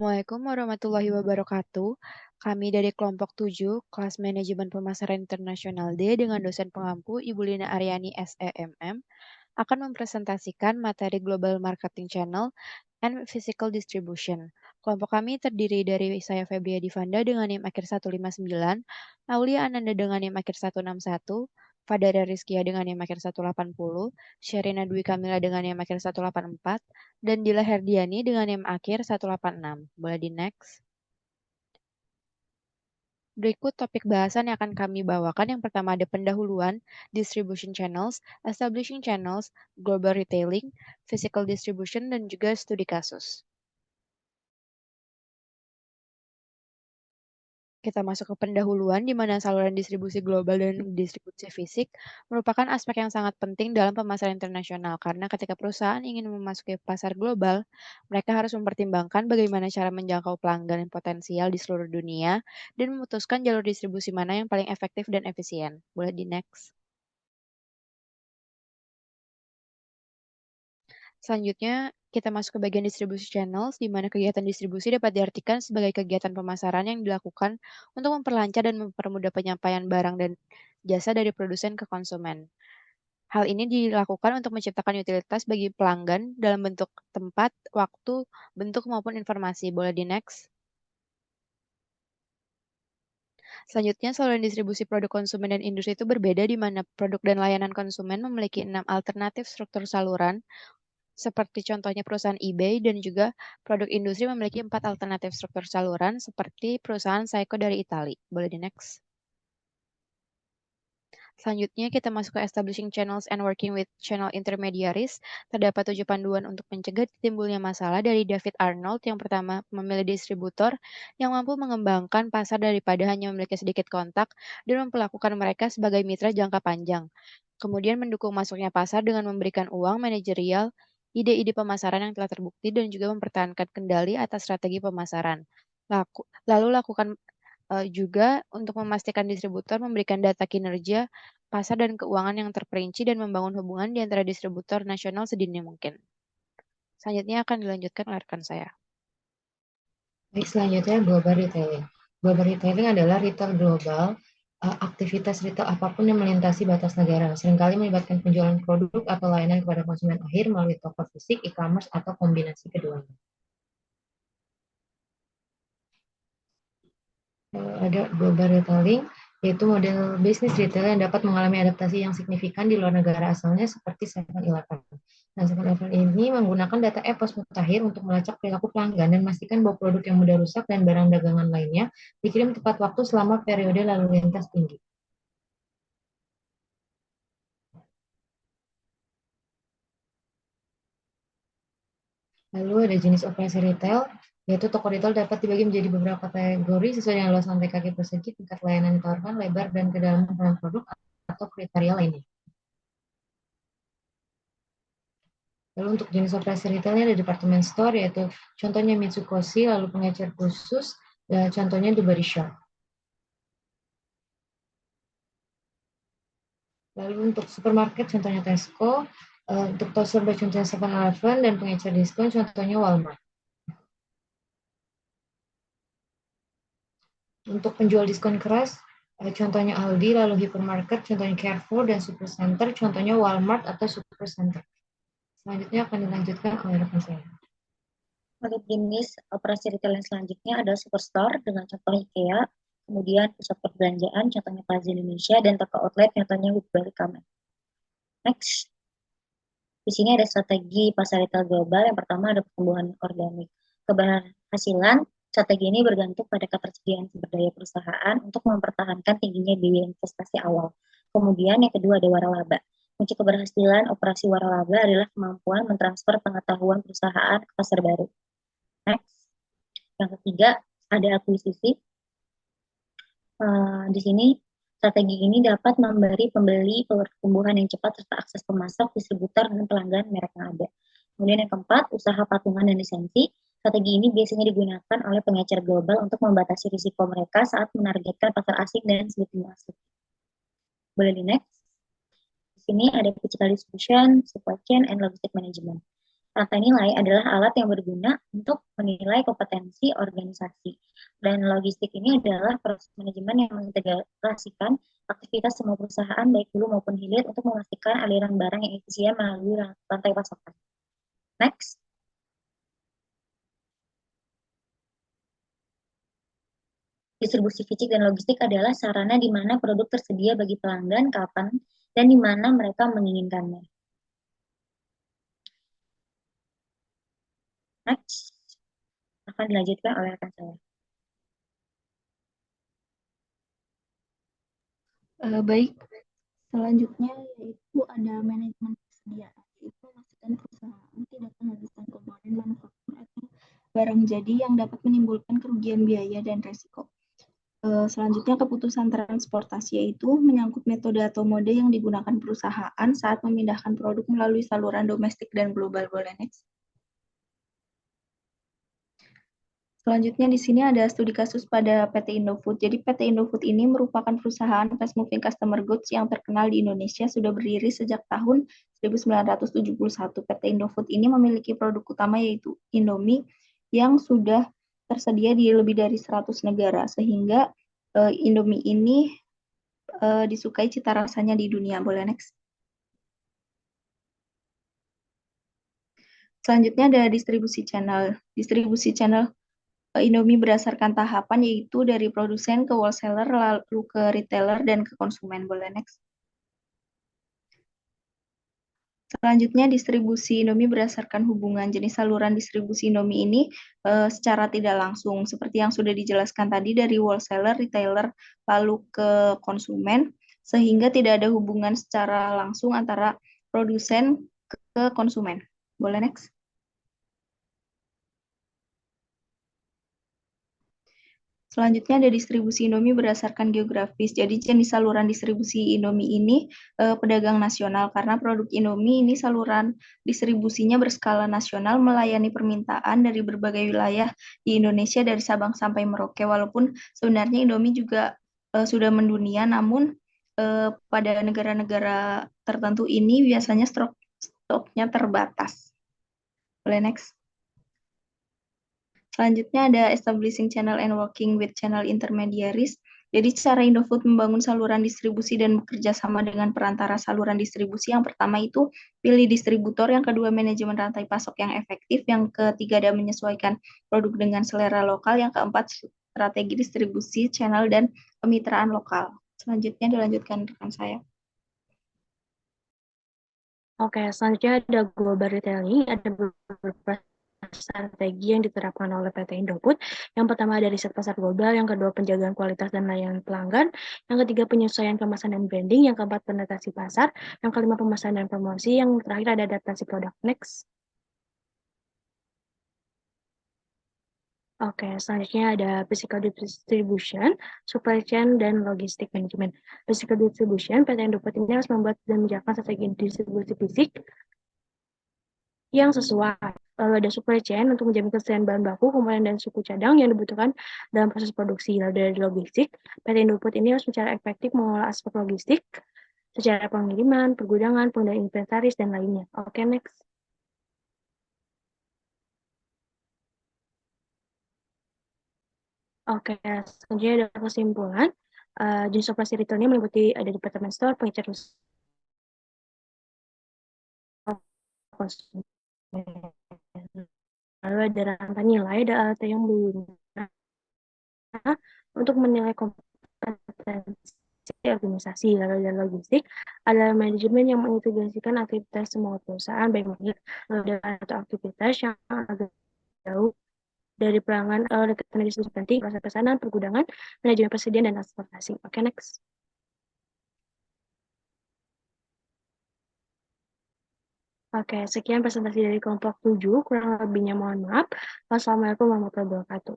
Assalamualaikum warahmatullahi wabarakatuh. Kami dari kelompok 7, kelas manajemen pemasaran internasional D dengan dosen pengampu Ibu Lina Aryani SEMM akan mempresentasikan materi Global Marketing Channel and Physical Distribution. Kelompok kami terdiri dari saya Febria Divanda dengan NIM akhir 159, Aulia Ananda dengan NIM akhir 161, Fadara Rizkia dengan NIM akhir 180, Sherina Dwi Kamila dengan NIM akhir 184, dan Dila Herdiani dengan NIM akhir 186. Boleh di next. Berikut topik bahasan yang akan kami bawakan. Yang pertama ada pendahuluan, distribution channels, establishing channels, global retailing, physical distribution, dan juga studi kasus. Kita masuk ke pendahuluan, di mana saluran distribusi global dan distribusi fisik merupakan aspek yang sangat penting dalam pemasaran internasional, karena ketika perusahaan ingin memasuki pasar global, mereka harus mempertimbangkan bagaimana cara menjangkau pelanggan yang potensial di seluruh dunia dan memutuskan jalur distribusi mana yang paling efektif dan efisien. Boleh di next. Selanjutnya, kita masuk ke bagian distribusi channels, di mana kegiatan distribusi dapat diartikan sebagai kegiatan pemasaran yang dilakukan untuk memperlancar dan mempermudah penyampaian barang dan jasa dari produsen ke konsumen. Hal ini dilakukan untuk menciptakan utilitas bagi pelanggan dalam bentuk tempat, waktu, bentuk maupun informasi. Boleh di next. Selanjutnya, saluran distribusi produk konsumen dan industri itu berbeda, di mana produk dan layanan konsumen memiliki 6 alternatif struktur saluran. Seperti contohnya perusahaan eBay, dan juga produk industri memiliki 4 alternatif struktur saluran seperti perusahaan Seiko dari Italia. Boleh di next. Selanjutnya kita masuk ke establishing channels and working with channel intermediaries. Terdapat 7 panduan untuk mencegah timbulnya masalah dari David Arnold. Yang pertama, memilih distributor yang mampu mengembangkan pasar daripada hanya memiliki sedikit kontak dan memperlakukan mereka sebagai mitra jangka panjang. Kemudian mendukung masuknya pasar dengan memberikan uang manajerial, ide-ide pemasaran yang telah terbukti, dan juga mempertahankan kendali atas strategi pemasaran. Lalu lakukan juga untuk memastikan distributor memberikan data kinerja, pasar, dan keuangan yang terperinci dan membangun hubungan di antara distributor nasional sedini mungkin. Selanjutnya akan dilanjutkan oleh rekan saya. Baik, selanjutnya global retailing. Global retailing adalah retail global, aktivitas retail apapun yang melintasi batas negara, seringkali melibatkan penjualan produk atau layanan kepada konsumen akhir melalui toko fisik, e-commerce, atau kombinasi keduanya. Ada global retailing, yaitu model bisnis retail yang dapat mengalami adaptasi yang signifikan di luar negara asalnya seperti 7-Eleven. Nah, 7-Eleven ini menggunakan data e-pos mutakhir untuk melacak perilaku pelanggan dan memastikan bahwa produk yang mudah rusak dan barang dagangan lainnya dikirim tepat waktu selama periode lalu lintas tinggi. Lalu ada jenis operasi retail, yaitu toko retail dapat dibagi menjadi beberapa kategori sesuai dengan luas lantai kaki persegi, tingkat layanan yang ditawarkan, lebar dan kedalaman produk, atau kriteria lainnya. Lalu untuk jenis operasi retailnya ada department store, yaitu contohnya Mitsukoshi, lalu pengecer khusus, dan contohnya The Body Shop. Lalu untuk supermarket contohnya Tesco, untuk toaster contohnya 7-Eleven, dan pengecer diskon contohnya Walmart. Untuk penjual diskon keras, contohnya Aldi, lalu hypermarket contohnya Carrefour, dan supercenter contohnya Walmart atau Supercenter. Selanjutnya akan dilanjutkan oleh rekan saya. Untuk jenis operasi retail yang selanjutnya adalah superstore dengan contoh IKEA, kemudian pusat perbelanjaan contohnya Plaza Indonesia, dan toko outlet contohnya Woodbury Common. Next. Di sini ada strategi pasar retail global. Yang pertama ada pertumbuhan organik. Keberhasilan strategi ini bergantung pada ketersediaan sumber daya perusahaan untuk mempertahankan tingginya biaya investasi awal. Kemudian yang kedua ada waralaba. Kunci keberhasilan operasi waralaba adalah kemampuan mentransfer pengetahuan perusahaan ke pasar baru. Next. Yang ketiga ada akuisisi. Di sini strategi ini dapat memberi pembeli pertumbuhan yang cepat serta akses pemasok, distributor, dan pelanggan merek yang ada. Kemudian yang keempat, usaha patungan dan lisensi. Strategi ini biasanya digunakan oleh pengecer global untuk membatasi risiko mereka saat menargetkan pasar asing dan sebagainya asing. Boleh di next. Di sini ada physical distribution, supply chain, and logistic management. Rantai nilai adalah alat yang berguna untuk menilai kompetensi organisasi. Dan logistik ini adalah proses manajemen yang mengintegrasikan aktivitas semua perusahaan, baik hulu maupun hilir, untuk memastikan aliran barang yang efisien melalui rantai pasokan. Next. Distribusi fisik dan logistik adalah sarana di mana produk tersedia bagi pelanggan kapan dan di mana mereka menginginkannya. Next, akan dilanjutkan oleh rekan saya. Baik, selanjutnya yaitu ada manajemen persediaan, yaitu memastikan perusahaan tidak kehabisan komponen manufaktur atau barang jadi yang dapat menimbulkan kerugian biaya dan resiko. Selanjutnya keputusan transportasi, yaitu menyangkut metode atau mode yang digunakan perusahaan saat memindahkan produk melalui saluran domestik dan global. Boleh next. Selanjutnya di sini ada studi kasus pada PT Indofood. Jadi PT Indofood ini merupakan perusahaan fast moving consumer goods yang terkenal di Indonesia, sudah berdiri sejak tahun 1971. PT Indofood ini memiliki produk utama yaitu Indomie yang sudah tersedia di lebih dari 100 negara, sehingga Indomie ini disukai cita rasanya di dunia. Boleh next. Selanjutnya ada distribusi channel. Distribusi channel Indomie berdasarkan tahapan, yaitu dari produsen ke wholesaler, lalu ke retailer, dan ke konsumen. Boleh next. Selanjutnya distribusi Indomie berdasarkan hubungan. Jenis saluran distribusi Indomie ini secara tidak langsung, seperti yang sudah dijelaskan tadi, dari wholesaler, retailer, lalu ke konsumen, sehingga tidak ada hubungan secara langsung antara produsen ke konsumen. Boleh next. Selanjutnya ada distribusi Indomie berdasarkan geografis. Jadi jenis saluran distribusi Indomie ini pedagang nasional, karena produk Indomie ini saluran distribusinya berskala nasional, melayani permintaan dari berbagai wilayah di Indonesia dari Sabang sampai Merauke. Walaupun sebenarnya Indomie juga sudah mendunia, namun pada negara-negara tertentu ini biasanya stoknya terbatas. Boleh next. Selanjutnya ada establishing channel and working with channel intermediaries. Jadi cara Indofood membangun saluran distribusi dan bekerja sama dengan perantara saluran distribusi. Yang pertama itu pilih distributor, yang kedua manajemen rantai pasok yang efektif, yang ketiga ada menyesuaikan produk dengan selera lokal, yang keempat strategi distribusi, channel, dan kemitraan lokal. Selanjutnya dilanjutkan rekan saya. Oke, selanjutnya ada global retailing, ada beberapa strategi yang diterapkan oleh PT Indofood. Yang pertama ada riset pasar global, yang kedua penjagaan kualitas dan layanan pelanggan, yang ketiga penyesuaian kemasan dan branding, yang keempat penetrasi pasar, yang kelima pemasaran dan promosi, yang terakhir ada adaptasi produk. Next. Oke, selanjutnya ada physical distribution, supply chain, dan logistik manajemen. Physical distribution, PT Indofood ini harus membuat dan menjalankan strategi distribusi fisik yang sesuai. Lalu ada supply chain untuk menjamin ketersediaan bahan baku, komponen, dan suku cadang yang dibutuhkan dalam proses produksi. Lalu dari logistik, PT Indofood ini harus secara efektif mengelola aspek logistik secara pengiriman, pergudangan, pengendalian inventaris, dan lainnya. Oke, next. Oke, selanjutnya ada kesimpulan. Jenis operasi retail ini meliputi ada department store, pengecer konsumen. Lalu ada rantai nilai, ada alat yang berguna untuk menilai kompetensi organisasi. Lalu ada logistik, ada manajemen yang mengintegrasikan aktivitas semua perusahaan, baik atau aktivitas yang agak jauh dari pelanggan, dekat distribusi penting, proses pesanan, pergudangan, manajemen persediaan, dan transportasi. Oke, next. Oke, sekian presentasi dari kelompok 7, kurang lebihnya mohon maaf. Wassalamualaikum warahmatullahi wabarakatuh.